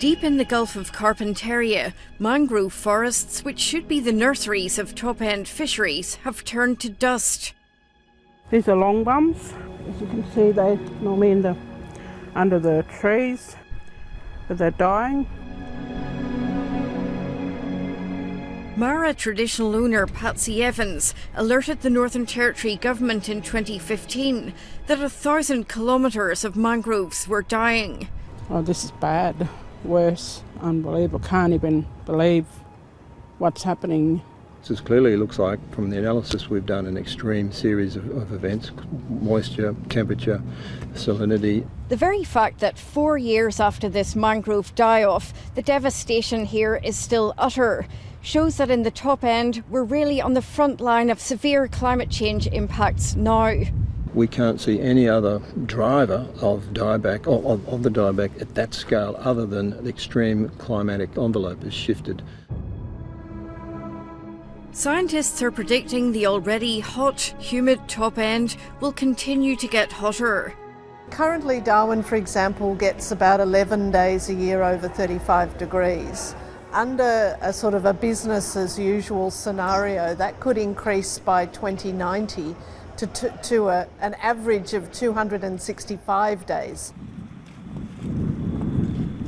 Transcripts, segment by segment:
Deep in the Gulf of Carpentaria, mangrove forests, which should be the nurseries of top-end fisheries, have turned to dust. These are long bums. As you can see, they're normally under the trees, but they're dying. Mara traditional owner Patsy Evans alerted the Northern Territory government in 2015 that 1,000 kilometres of mangroves were dying. Oh, this is bad. Worse. Unbelievable. Can't even believe what's happening. This clearly looks like, from the analysis we've done, an extreme series of events: moisture, temperature, salinity. The very fact that 4 years after this mangrove die-off, the devastation here is still utter, shows that in the top end, we're really on the front line of severe climate change impacts now. We can't see any other driver of dieback, of the dieback at that scale, other than the extreme climatic envelope has shifted. Scientists are predicting the already hot, humid top end will continue to get hotter. Currently, Darwin, for example, gets about 11 days a year over 35 degrees. Under a sort of a business as usual scenario, that could increase by 2090 to an average of 265 days.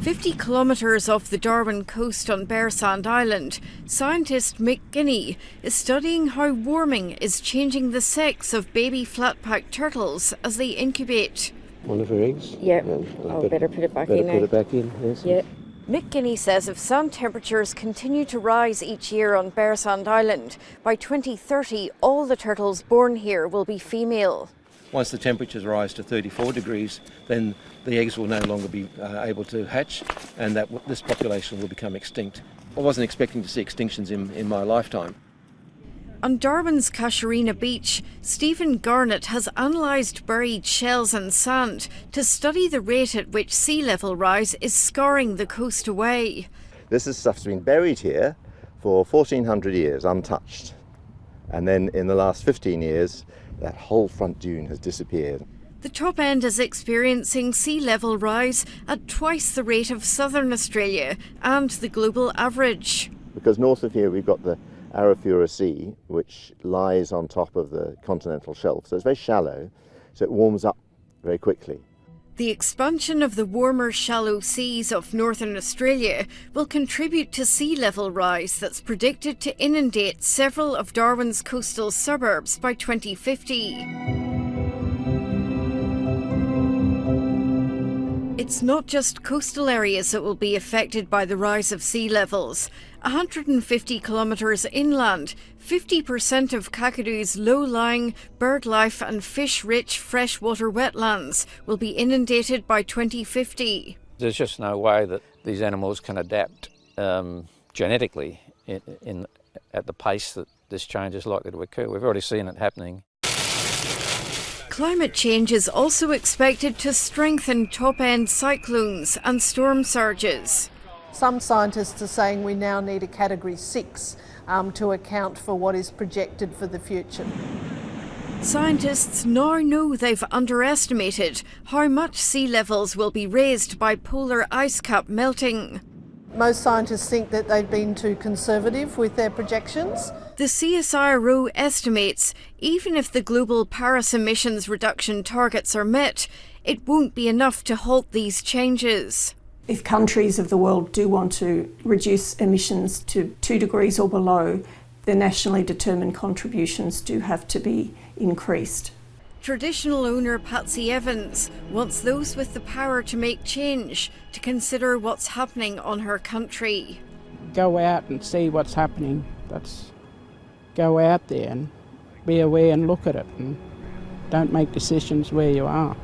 50 kilometres off the Darwin coast on Bearsand Island, scientist Mick Guinea is studying how warming is changing the sex of baby flat-pack turtles as they incubate. One of her eggs? Yeah. Better put it back in now. Put it back in, yes. Yeah. Mick Guinea says if sand temperatures continue to rise each year on Bearsand Island, by 2030 all the turtles born here will be female. Once the temperatures rise to 34 degrees, then the eggs will no longer be able to hatch, and this population will become extinct. I wasn't expecting to see extinctions in my lifetime. On Darwin's Casuarina Beach, Stephen Garnett has analysed buried shells and sand to study the rate at which sea level rise is scarring the coast away. This is stuff's been buried here for 1,400 years, untouched. And then in the last 15 years, that whole front dune has disappeared. The top end is experiencing sea level rise at twice the rate of southern Australia and the global average. Because north of here we've got the Arafura Sea, which lies on top of the continental shelf. So it's very shallow, so it warms up very quickly. The expansion of the warmer shallow seas of northern Australia will contribute to sea level rise that's predicted to inundate several of Darwin's coastal suburbs by 2050. It's not just coastal areas that will be affected by the rise of sea levels. 150 kilometres inland, 50% of Kakadoo's low-lying, bird-life and fish-rich freshwater wetlands will be inundated by 2050. There's just no way that these animals can adapt genetically at the pace that this change is likely to occur. We've already seen it happening. Climate change is also expected to strengthen top-end cyclones and storm surges. Some scientists are saying we now need a Category 6 to account for what is projected for the future. Scientists now know they've underestimated how much sea levels will be raised by polar ice cap melting. Most scientists think that they've been too conservative with their projections. The CSIRO estimates even if the global Paris emissions reduction targets are met, it won't be enough to halt these changes. If countries of the world do want to reduce emissions to 2 degrees or below, their nationally determined contributions do have to be increased. Traditional owner Patsy Evans wants those with the power to make change to consider what's happening on her country. Go out and see what's happening. Go out there and be aware and look at it, and don't make decisions where you are.